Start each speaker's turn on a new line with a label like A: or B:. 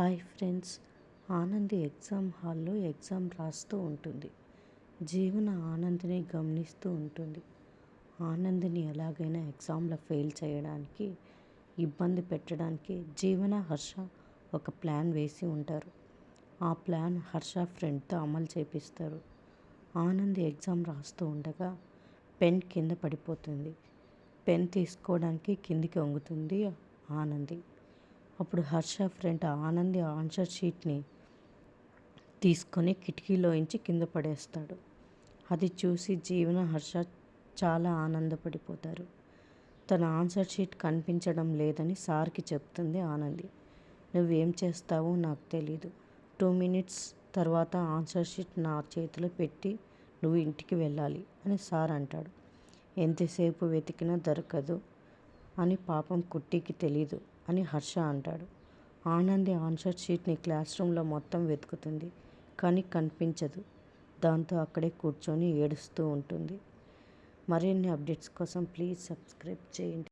A: Hi friends, Anandi exam హాల్లో exam రాస్తూ ఉంటుంది. జీవన ఆనందిని గమనిస్తూ ఉంటుంది. ఆనందిని ఎలాగైనా ఎగ్జామ్లో ఫెయిల్ చేయడానికి, ఇబ్బంది పెట్టడానికి జీవన, హర్ష ఒక ప్లాన్ వేసి ఉంటారు. ఆ ప్లాన్ హర్ష ఫ్రెండ్తో అమలు చేపిస్తారు. ఆనంది ఎగ్జామ్ రాస్తూ ఉండగా పెన్ కింద పడిపోతుంది. పెన్ తీసుకోవడానికి కిందికి వంగుతుంది ఆనంది. అప్పుడు హర్ష ఫ్రెండ్ ఆనంది ఆన్సర్ షీట్ని తీసుకొని కిటికీలోంచి కింద పడేస్తాడు. అది చూసి జీవన, హర్ష చాలా ఆనందపడిపోతారు. తన ఆన్సర్ షీట్ కనిపించడం లేదని సార్కి చెప్తుంది ఆనంది. నువ్వేం చేస్తావో నాకు తెలీదు. 2 minutes తర్వాత ఆన్సర్ షీట్ నా చేతిలో పెట్టి నువ్వు ఇంటికి వెళ్ళాలి అని సార్ అంటాడు. ఎంతసేపు వెతికినా దొరకదు అని పాపం కుట్టికి తెలీదు అని హర్ష అంటాడు. ఆనంది ఆన్సర్ షీట్ని క్లాస్ రూమ్లో మొత్తం వెతుకుతుంది, కానీ కనిపించదు. దాంతో అక్కడే కూర్చొని ఏడుస్తూ ఉంటుంది. మరిన్ని అప్డేట్స్ కోసం ప్లీజ్ సబ్స్క్రైబ్ చేయండి.